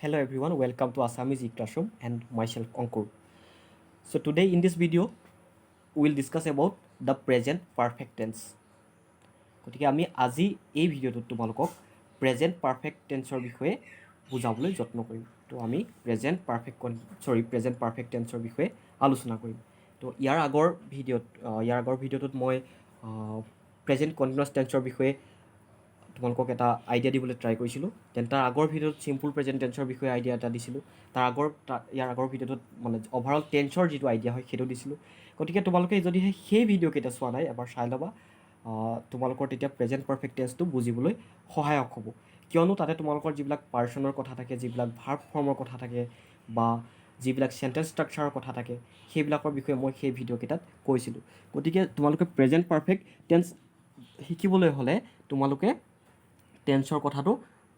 Hello everyone, welcome to Assamese E-Classroom and myself Ankur. So today in this video, we will discuss about the present perfect tense. গতিকে আমি আজি এই ভিডিঅ'টোত তোমালোকক present perfect টেন্সৰ বিষয়ে বুজাবলৈ যত্ন কৰিম। তো আমি প্ৰেজেণ্ট পাৰফেক্ট টেন্সৰ বিষয়ে আলোচনা কৰিম। তো ইয়াৰ আগৰ ভিডিঅ'টোত মই প্ৰেজেণ্ট কণ্টিনিউৱাছ টেন্সৰ বিষয়ে তোমালোকক এটা আইডিয়া দিবলৈ ট্ৰাই কৰিছিলোঁ। দেন তাৰ আগৰ ভিডিঅ'ত চিম্পুল প্ৰেজেণ্ট টেন্সৰ বিষয়ে আইডিয়া এটা দিছিলোঁ। ইয়াৰ আগৰ ভিডিঅ'টোত মানে অভাৰঅল টেন্সৰ যিটো আইডিয়া হয় সেইটো দিছিলোঁ। গতিকে তোমালোকে যদিহে সেই ভিডিঅ'কেইটা চোৱা নাই এবাৰ চাই ল'বা, তোমালোকৰ তেতিয়া প্ৰেজেণ্ট পাৰফেক্ট টেন্সটো বুজিবলৈ সহায়ক হ'ব। কিয়নো তাতে তোমালোকৰ যিবিলাক পাৰ্চনৰ কথা থাকে, যিবিলাক ভাৰ্ব ফৰ্মৰ কথা থাকে বা যিবিলাক চেণ্টেন্স ষ্ট্ৰাকচাৰৰ কথা থাকে, সেইবিলাকৰ বিষয়ে মই সেই ভিডিঅ'কেইটাত কৈছিলোঁ। গতিকে তোমালোকে প্ৰেজেণ্ট পাৰফেক্ট টেন্স শিকিবলৈ হ'লে তোমালোকে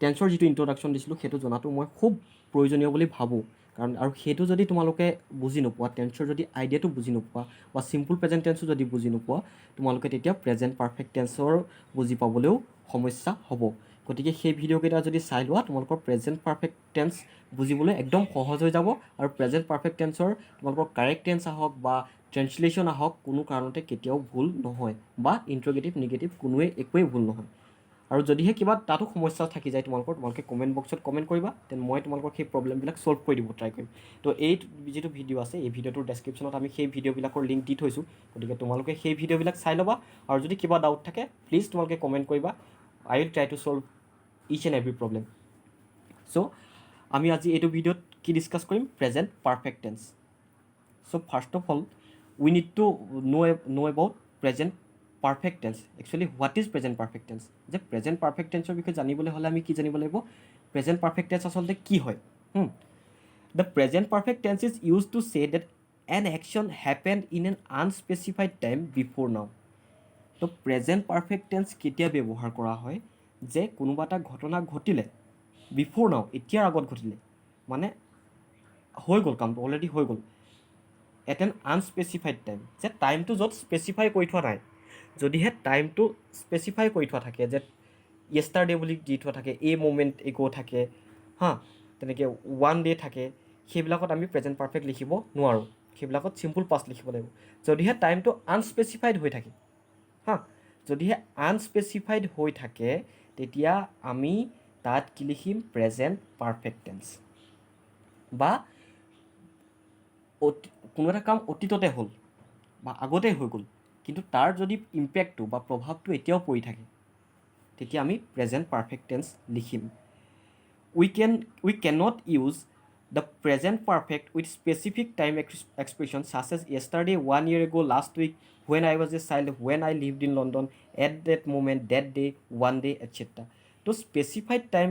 টেন্সৰ যিটো ইন্ট্ৰডাকশ্যন দিছিলোঁ সেইটো জনাটো মই খুব প্ৰয়োজনীয় বুলি ভাবোঁ। কাৰণ আৰু সেইটো যদি তোমালোকে বুজি নোপোৱা, টেন্সৰ যদি আইডিয়াটো বুজি নোপোৱা বা চিম্পুল প্ৰেজেণ্ট টেন্সো যদি বুজি নোপোৱা, তোমালোকে তেতিয়া প্ৰেজেণ্ট পাৰফেক্ট টেন্সৰ বুজি পাবলৈও সমস্যা হ'ব। গতিকে সেই ভিডিঅ'কেইটা যদি চাই লোৱা, তোমালোকৰ প্ৰেজেণ্ট পাৰফেক্ট টেন্স বুজিবলৈ একদম সহজ হৈ যাব। আৰু প্ৰেজেণ্ট পাৰফেক্ট টেন্সৰ তোমালোকৰ কাৰেক্ট টেন্স আহক বা ট্ৰেন্সলেশ্যন আহক, কোনো কাৰণতে কেতিয়াও ভুল নহয় বা ইণ্ট্ৰগেটিভ নিগেটিভ একোৱেই ভুল নহয়। আৰু যদিহে কিবা তাতো সমস্যা থাকি যায় তোমালোকে কমেণ্ট বক্সত কমেণ্ট কৰিবা, দেন মই তোমালোকৰ সেই প্ৰব্লেমবিলাক ছল্ভ কৰি দিব ট্ৰাই কৰিম। তো এই যিটো ভিডিঅ' আছে, এই ভিডিঅ'টোৰ ডেছক্ৰিপশ্যনত আমি সেই ভিডিঅ'বিলাকৰ লিংক দি থৈছোঁ। গতিকে তোমালোকে সেই ভিডিঅ'বিলাক চাই ল'বা, আৰু যদি কিবা ডাউট থাকে প্লিজ তোমালোকে কমেণ্ট কৰিবা। I will try to solve each and every problem. So' আমি আজি এইটো ভিডিঅ'ত কি ডিছকাছ কৰিম? Present perfect tense. So' first of all we need to know' about present perfect tense. Actually what is present perfect tense? যে present perfect টেন্সৰ বিষয়ে জানিবলৈ হ'লে আমি কি জানিব লাগিব? প্ৰেজেণ্ট পাৰফেক্ট টেন্স আচলতে কি হয়? The present perfect tense is use to say that an action happened in an unspecified time before now. তো প্ৰেজেণ্ট পাৰফেক্ট টেন্স কেতিয়া ব্যৱহাৰ কৰা হয়? যে কোনোবা এটা ঘটনা ঘটিলে, বিফ'ৰ নাও, এতিয়াৰ আগত ঘটিলে, মানে হৈ গ'ল, কামটো অলৰেডি হৈ গ'ল, এট এন আনস্পেচিফাইড টাইম, যে টাইমটো য'ত স্পেচিফাই কৰি থোৱা নাই। যদিহে টাইমটো স্পেচিফাই কৰি থোৱা থাকে, যে য়েষ্টাৰডে বুলি দি থোৱা থাকে, এই মুমেণ্ট এগো থাকে, তেনেকৈ ওৱান ডে থাকে, সেইবিলাকত আমি প্ৰেজেণ্ট পাৰফেক্ট লিখিব নোৱাৰোঁ। সেইবিলাকত চিম্পুল পাষ্ট লিখিব লাগিব। যদিহে টাইমটো আনস্পেচিফাইড হৈ থাকে, যদিহে আনস্পেচিফাইড হৈ থাকে, তেতিয়া আমি তাত কি লিখিম? Present perfect tense. বা কোনো এটা কাম অতীততে হ'ল বা আগতে হৈ গ'ল, কিন্তু তাৰ যদি ইম্পেক্টটো বা প্ৰভাৱটো এতিয়াও পৰি থাকে, তেতিয়া আমি প্ৰেজেণ্ট পাৰফেক্ট টেন্স লিখিম। We cannot use the present perfect with specific time expression such as yesterday, 1 year ago, last week, when I was a child, when I lived in London, at that moment, that day, one day, etc. তো specified time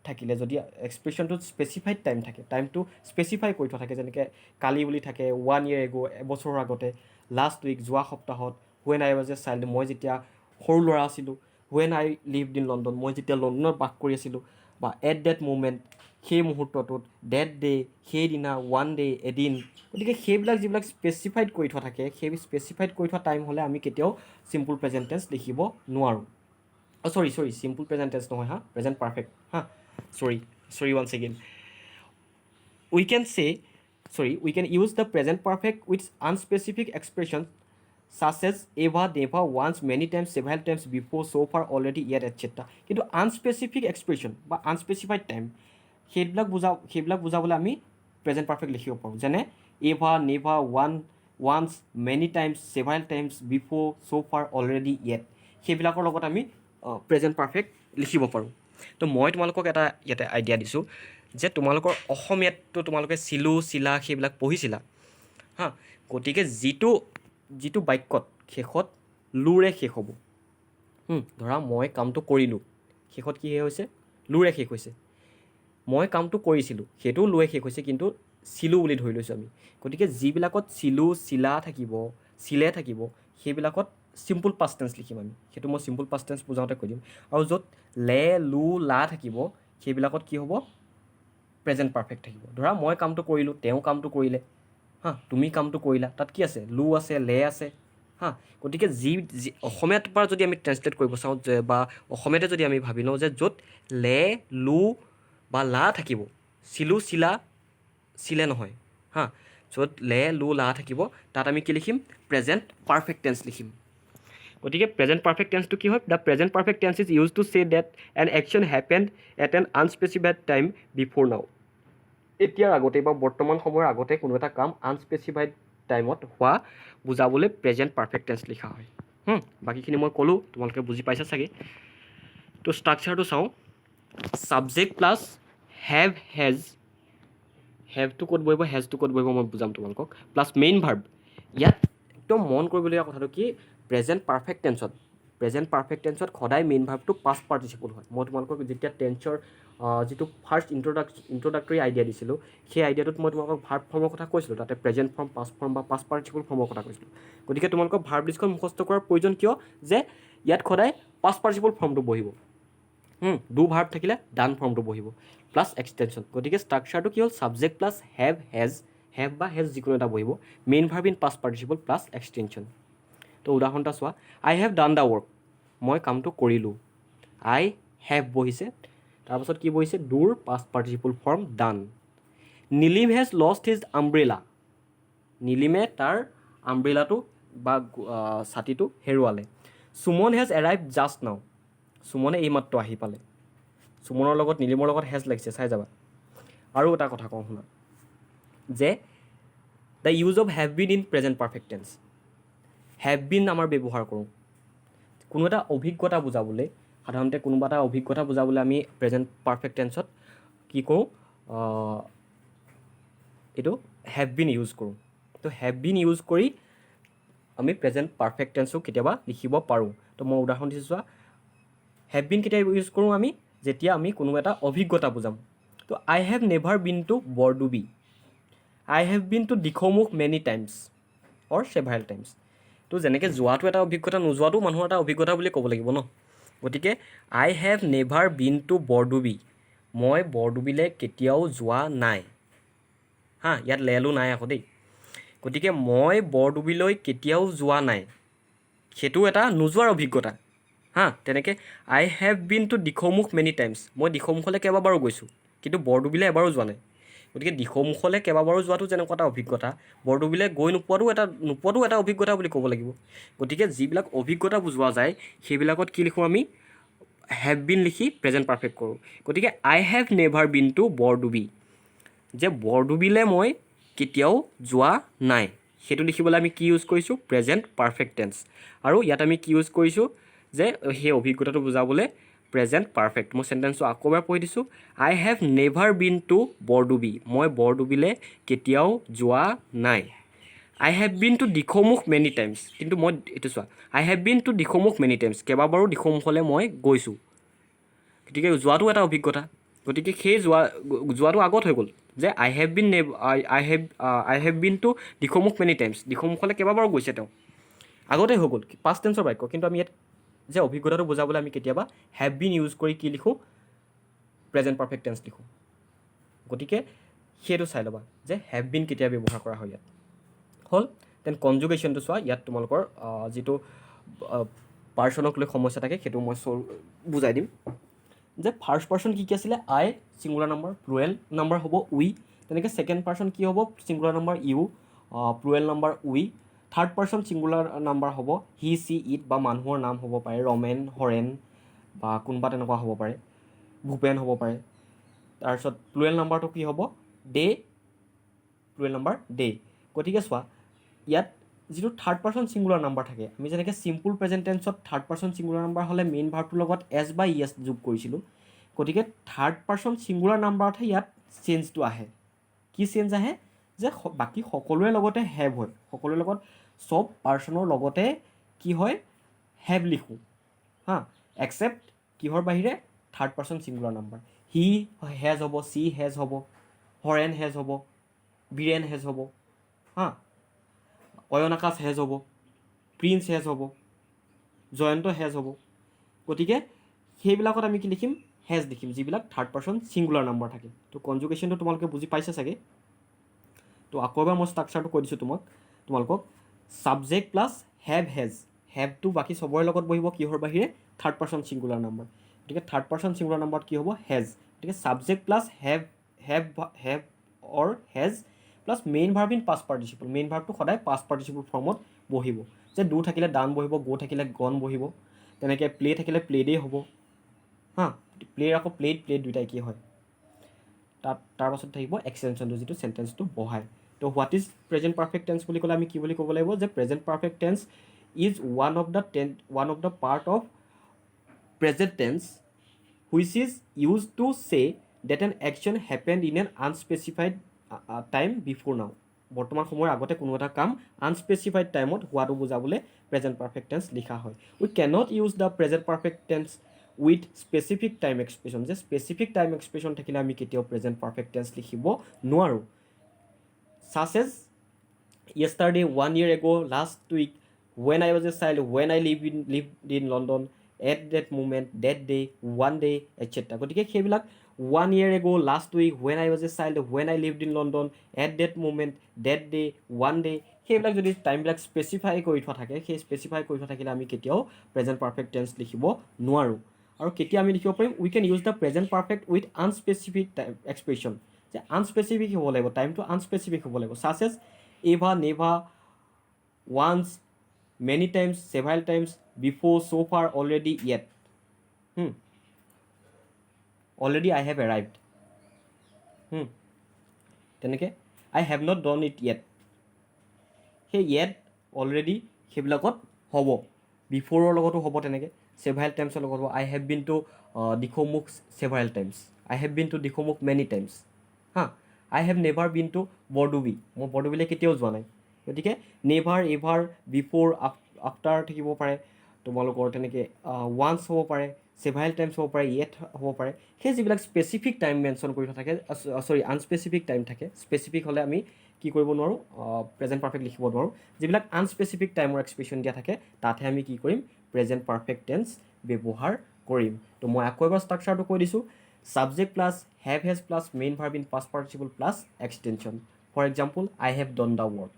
থাকিলে, যদি এক্সপ্ৰেশ্যনটোত specified time থাকে, টাইমটো specify কৰি থোৱা থাকে, যেনেকৈ কালি বুলি থাকে, 1 year ago, এবছৰৰ আগতে, লাষ্ট উইক, যোৱা সপ্তাহত, when I was a child, মই যেতিয়া সৰু ল'ৰা আছিলোঁ, when I lived in London, মই যেতিয়া লণ্ডনত বাস কৰি আছিলোঁ, বা এট ডেট মুমেণ্ট, সেই মুহূৰ্তটোত, ডেট ডে, সেইদিনা, ওৱান ডে, এদিন। গতিকে সেইবিলাক যিবিলাক স্পেচিফাইড কৰি থোৱা থাকে, সেই স্পেচিফাইড কৰি থোৱা টাইম হ'লে আমি কেতিয়াও চিম্পুল প্ৰেজেণ্ট টেন্স লিখিব নোৱাৰোঁ। চৰি চিম্পুল প্ৰেজেণ্ট টেন্স নহয়, প্ৰেজেণ্ট পাৰফেক্ট, চৰি once again. We can use the present perfect with unspecific expressions such as ever, never, once, many times, several times, before, so far, already, yet, etc. কিন্তু আনস্পেচিফিক expression বা আনস্পেচিফাইড time, সেইবিলাক বুজাবলৈ আমি present perfect লিখিব পাৰোঁ। যেনে ever, never, once, many times, several times, before, so' far, already, yet, সেইবিলাকৰ লগত আমি প্ৰেজেণ্ট পাৰফেক্ট লিখিব পাৰোঁ। তো মই তোমালোকক এটা ইয়াতে আইডিয়া দিছোঁ যে তোমালোকৰ অসমীয়াততো তোমালোকে চিলা সেইবিলাক পঢ়িছিলা, গতিকে যিটো বাক্যত শেষত লুৰে শেষ হ'ব, ধৰা মই কামটো কৰিলোঁ, শেষত কি হৈছে? লুৰে শেষ হৈছে। মই কামটো কৰিছিলোঁ, সেইটোও লুৰে শেষ হৈছে, কিন্তু চিলোঁ বুলি ধৰি লৈছোঁ আমি। গতিকে যিবিলাকত চিলে থাকিব, সেইবিলাকত চিম্পুল পাষ্ট টেন্স লিখিম আমি। সেইটো মই চিম্পুল পাষ্ট টেন্স বুজাওঁতে কৈ দিম। আৰু য'ত লে, লু, লা থাকিব, সেইবিলাকত কি হ'ব? প্ৰেজেণ্ট পাৰফেক্ট থাকিব। ধৰা মই কামটো কৰিলোঁ, তেওঁ কামটো কৰিলে, তুমি কামটো কৰিলা, তাত কি আছে? লু আছে, লে আছে, গতিকে অসমীয়াৰ পৰা যদি আমি ট্ৰেন্সলেট কৰিব চাওঁ, বা অসমীয়াতে যদি আমি ভাবি লওঁ যে য'ত লে, লু বা লা থাকিব, চিলো চিলা চিলে নহয় হা য'ত লে লু লা থাকিব তাত আমি কি লিখিম প্ৰেজেণ্ট পাৰফেক্ট টেন্স লিখিম গতিকে প্ৰেজেণ্ট পাৰফেক্ট টেন্সটো কি হয় the present perfect tense is use to say that an action happened at an unspecified time before now এতিয়াৰ আগতে বা বৰ্তমান সময়ৰ আগতে কোনো এটা কাম আনস্পেচিফাইড টাইমত হোৱা বুজাবলৈ প্ৰেজেণ্ট পাৰফেক্ট টেন্স লিখা হয় বাকীখিনি মই ক'লোঁ তোমালোকে বুজি পাইছা চাগে তো ষ্ট্ৰাকচাৰটো চাওঁ ছাবজেক্ট প্লাছ হেভ হেজ হেভটো ক'ত বহিব হেজটো ক'ত বহিব মই বুজাম তোমালোকক প্লাছ মেইন ভাৰ্ব ইয়াত একদম মন কৰিবলগীয়া কথাটো কি প্ৰেজেণ্ট পাৰফেক্ট টেন্সত সদায় মেইন ভাৰ্বটো পাষ্ট পাৰ্টিচিপল হয় মই তোমালোকক যেতিয়া টেন্সৰ যিটো ফাৰ্ষ্ট ইণ্ট্ৰডাক্টৰী আইডিয়া দিছিলোঁ সেই আইডিয়াটোত মই তোমালোকক ভাৰ্ব ফৰ্মৰ কথা কৈছিলোঁ তাতে প্ৰেজেণ্ট ফৰ্ম পাষ্ট ফৰ্ম বা পাষ্ট পাৰ্টিচিপল ফৰ্মৰ কথা কৈছিলোঁ গতিকে তোমালোকক ভাৰ্ব লিষ্টখন মুখস্থ কৰাৰ প্ৰয়োজন কিয় যে ইয়াত সদায় পাষ্ট পাৰ্টিচিপল ফৰ্মটো বহিব ডু ভাৰ্ব থাকিলে ডান ফৰ্মটো বহিব প্লাছ এক্সটেনশ্যন গতিকে ষ্ট্ৰাকচাৰটো কি হ'ল ছাবজেক্ট প্লাছ হেভ বা হেজ যিকোনো এটা বহিব main verb in past participle plus extension তো উদাহৰণ এটা চোৱা I have done the work মই কামটো কৰিলোঁ আই হেভ বহিছে তাৰপাছত কি বহিছে ডুৰ past participle form done Nilim has lost his umbrella নীলিমে তাৰ আমব্ৰেলাটো বা ছাতিটো হেৰুৱালে সুমন হেজ এৰাইভ জাষ্ট নাও সুমনে এইমাত্ৰ আহি পালে সুমনৰ লগত নীলিমৰ লগত হেজ লাগিছে চাই যাবা আৰু এটা কথা কওঁ শুনা যে the use of have been in present perfect tense have been আমাৰ ব্যৱহাৰ কৰোঁ কোনো এটা অভিজ্ঞতা বুজাবলৈ সাধাৰণতে কোনোবা এটা অভিজ্ঞতা বুজাবলৈ আমি প্ৰেজেণ্ট পাৰফেক্ট টেন্সত কি কৰোঁ এইটো হেভ বিন ইউজ কৰোঁ তো হেভ বিন ইউজ কৰি আমি প্ৰেজেণ্ট পাৰফেক্ট টেন্সো কেতিয়াবা লিখিব পাৰোঁ তো মই উদাহৰণ দিছোঁ চোৱা হেভ বিন কেতিয়া ইউজ কৰোঁ আমি যেতিয়া আমি কোনো এটা অভিজ্ঞতা বুজাম তো I have never been to Bordubi I have been to Dikhowmukh many times or several times তো যেনেকৈ যোৱাটো এটা অভিজ্ঞতা নোযোৱাটো মানুহৰ এটা অভিজ্ঞতা বুলি ক'ব লাগিব ন গতিকে I have never been to Bordubi মই বৰডুবিলৈ কেতিয়াও যোৱা নাই ইয়াত লেলো নাই আকৌ দেই গতিকে মই বৰডুবিলৈ কেতিয়াও যোৱা নাই সেইটো এটা নোযোৱাৰ অভিজ্ঞতা তেনেকৈ I have been to Dikhowmukh many times মই দিখৌমুখলৈ কেইবাবাৰো গৈছোঁ কিন্তু বৰডুবিলৈ এবাৰো যোৱা নাই গতিকে দিখৌমুখলৈ কেইবাবাৰো যোৱাটো যেনেকুৱা এটা অভিজ্ঞতা বৰডুবিলৈ গৈ নোপোৱাটো এটা অভিজ্ঞতা বুলি ক'ব লাগিব গতিকে যিবিলাক অভিজ্ঞতা বুজোৱা যায় সেইবিলাকত কি লিখোঁ আমি হেভ বিন লিখি প্ৰেজেণ্ট পাৰফেক্ট কৰোঁ গতিকে I have never been to Bordubi যে বৰডুবিলৈ মই কেতিয়াও যোৱা নাই সেইটো লিখিবলৈ আমি কি ইউজ কৰিছোঁ প্ৰেজেণ্ট পাৰফেক্ট টেন্স আৰু ইয়াত আমি কি ইউজ কৰিছোঁ যে সেই অভিজ্ঞতাটো বুজাবলৈ প্ৰেজেণ্ট পাৰফেক্ট মই চেণ্টেন্সটো আকৌ এবাৰ পঢ়ি দিছোঁ I have never been to Bordubi মই বৰডুবিলৈ কেতিয়াও যোৱা নাই I have been to Dikhowmukh many times কিন্তু মই এইটো চোৱা I have been to Dikhowmukh many times কেইবাবাৰো দিখৌমুখলৈ মই গৈছোঁ গতিকে যোৱাটো এটা অভিজ্ঞতা গতিকে সেই যোৱাটো আগত হৈ গ'ল যে I have been to Dikhowmukh many times দিখৌমুখলৈ কেইবাবাৰো গৈছে তেওঁ আগতে হৈ গ'ল পাষ্ট টেন্সৰ বাক্য কিন্তু আমি ইয়াত যে অভিজ্ঞতাটো বুজাবলৈ আমি কেতিয়াবা হেভ বিন ইউজ কৰি কি লিখোঁ প্ৰেজেণ্ট পাৰফেক্ট টেন্স লিখোঁ গতিকে সেইটো চাই ল'বা যে হেভ বিন কেতিয়া ব্যৱহাৰ কৰা হয় ইয়াত হ'ল দেন কনজুগেশ্যনটো চোৱা ইয়াত তোমালোকৰ যিটো পাৰ্চনক লৈ সমস্যা থাকে সেইটো মই বুজাই দিম যে ফাৰ্ষ্ট পাৰ্চন কি আছিলে I singular number plural number হ'ব উই তেনেকৈ ছেকেণ্ড পাৰ্চন কি হ'ব singular number you plural number we third person singular number হ'ব হি চি ইট বা মানুহৰ নাম হ'ব পাৰে ৰমেন হৰেণ বা কোনোবা তেনেকুৱা হ'ব পাৰে ভূপেন হ'ব পাৰে তাৰপিছত প্লুৰেল নাম্বাৰটো কি হ'ব ডে প্লুৰেল নাম্বাৰ ডে গতিকে চোৱা ইয়াত যিটো থাৰ্ড পাৰ্চন ছিংগুলাৰ নাম্বাৰ থাকে আমি যেনেকৈ চিম্পুল প্ৰেজেণ্ট টেন্সত থাৰ্ড পাৰ্চন ছিংগুলাৰ নাম্বাৰ হ'লে মেইন ভাৰ্বটোৰ লগত এছ বা ইয়েছ যোগ কৰিছিলোঁ গতিকে থাৰ্ড পাৰ্চন ছিংগুলাৰ নাম্বাৰতহে ইয়াত চেঞ্জটো আহে কি চেঞ্জ আহে যে বাকী সকলোৰে লগতে হেভ হয় সকলোৰে লগত চব পাৰ্চনৰ লগতে কি হয় হেভ লিখোঁ একচেপ্ট কিহৰ বাহিৰে third person singular number he has হ'ব চি হেজ হ'ব হৰেণ হেজ হ'ব বীৰেণ হেজ হ'ব অয়ন আকাশ হেজ হ'ব প্ৰিন্স হেজ হ'ব জয়ন্ত হেজ হ'ব গতিকে সেইবিলাকত আমি কি লিখিম হেজ লিখিম যিবিলাক থাৰ্ড পাৰ্চন ছিংগুলাৰ নাম্বাৰ থাকে তো কনজুগেশ্যনটো তোমালোকে বুজি পাইছে চাগে তো আকৌ এবাৰ মই ষ্ট্ৰাকচাৰটো কৈ দিছোঁ তোমালোকক ছাবজেক্ট প্লাছ হেভটো বাকী চবৰে লগত বহিব কিহৰ বাহিৰে থাৰ্ড পাৰ্চন ছিংগুলাৰ নাম্বাৰ গতিকে থাৰ্ড পাৰ্চন ছিংগুলাৰ নাম্বাৰত কি হ'ব হেজ গতিকে subject plus have or has plus main verb in past participle. Main ভাৰ্বটো সদায় পাষ্ট পাৰ্টিচিপল ফৰ্মত বহিব, যে ডু থাকিলে ডান বহিব, গো থাকিলে গন বহিব, তেনেকৈ প্লে থাকিলে প্লেডেই হ'ব হা। প্লেৰ আকৌ প্লেড দুইটাই কি হয়। তাৰ পাছত থাকিব এক্সটেনশ্যনটো যিটো চেণ্টেন্সটো বহায়। তো what is present perfect tense বুলি ক'লে আমি কি বুলি ক'ব লাগিব, যে present perfect tense is one of the part of present tense which is use to say that an action happened in an unspecified time before now. বৰ্তমান সময়ৰ আগতে কোনো এটা কাম আনস্পেচিফাইড টাইমত হোৱাটো বুজাবলৈ প্ৰেজেণ্ট পাৰফেক্ট টেন্স লিখা হয়। We cannot use the present perfect tense with specific time expression. যে স্পেচিফিক টাইম এক্সপ্ৰেছন থাকিলে আমি কেতিয়াও প্ৰেজেণ্ট পাৰফেক্ট টেন্স লিখিব নোৱাৰোঁ। Such as yesterday, 1 year ago, last week, when I was a child, when I lived in London, at that moment, that day, one day, etc. গতিকে সেইবিলাক 1 year ago, last week, when I was a child, when I lived in London, at that moment, that day, one day, সেইবিলাক যদি টাইমবিলাক specify কৰি থোৱা থাকে, সেই specify কৰি থোৱা থাকিলে আমি কেতিয়াও প্ৰেজেণ্ট পাৰফেক্ট টেন্স লিখিব নোৱাৰোঁ। আৰু কেতিয়া আমি লিখিব পাৰিম, we can use the present perfect with unspecific expression. যে আনস্পেচিফিক হ'ব লাগিব, টাইমটো আনস্পেচিফিক হ'ব লাগিব। Such as ever, never, once, many times, several times, before, so far, already, yet. Already I have arrived. তেনেকৈ I have not done it yet. সেই yet, already সেইবিলাকত হ'ব। বিফ'ৰৰ লগতো হ'ব তেনেকৈ। several times লগত হ'ব। I have been to Dikhowmukh several times. I have been to Dikhowmukh many times. হা। I have never been to Bordubi. মই বৰডুবিলৈ কেতিয়াও যোৱা নাই। গতিকে নেভাৰ, এভাৰ, বিফ'ৰ, আফটাৰ থাকিব পাৰে তোমালোকৰ, তেনেকৈ ওৱান্স হ'ব পাৰে, ছেভাৰেল টাইমছ হ'ব পাৰে, য়েট হ'ব পাৰে। সেই যিবিলাক স্পেচিফিক টাইম মেনশ্যন কৰি থোৱা থাকে, আনস্পেচিফিক টাইম থাকে, স্পেচিফিক হ'লে আমি কি কৰিব নোৱাৰোঁ, প্ৰেজেণ্ট পাৰফেক্ট লিখিব নোৱাৰোঁ। যিবিলাক আনস্পেচিফিক টাইমৰ এক্সপ্ৰেছন দিয়া থাকে তাতহে আমি কি কৰিম, প্ৰেজেণ্ট পাৰফেক্ট টেন্স ব্যৱহাৰ কৰিম। তো মই আকৌ এবাৰ ষ্ট্ৰাকচাৰটো কৈ দিছোঁ। Subject plus have has plus main verb in past participle plus extension. For example, I have done the work.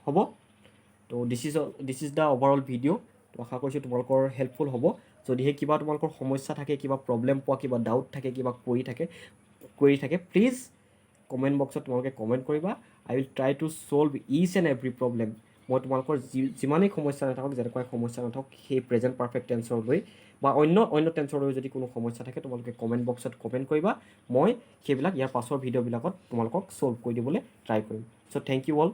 হ'ব? তো this is the overall video. তো আশা কৰিছোঁ তোমালোকৰ হেল্পফুল হ'ব। যদিহে কিবা তোমালোকৰ সমস্যা থাকে, কিবা প্ৰব্লেম পোৱা, কিবা ডাউট থাকে, কিবা কুৱেৰি থাকে, প্লিজ কমেণ্ট বক্সত তোমালোকে কমেণ্ট কৰিবা। I will try to solve each and every problem. মই তোমালোকৰ যিমানেই সমস্যা নাথাকক, যেনেকুৱা সমস্যা নাথাকক, সেই প্ৰেজেণ্ট পাৰফেক্ট টেন্সৰ লৈ বা অন্য টেন্সৰ লৈ যদি কোনো সমস্যা থাকে তোমালোকে কমেণ্ট বক্সত কমেণ্ট কৰিবা। মই সেইবিলাক ইয়াৰ পাছৰ ভিডিঅ'বিলাকত তোমালোকক ছল্ভ কৰি দিবলৈ ট্ৰাই কৰিম। চ' থেংক ইউ অল।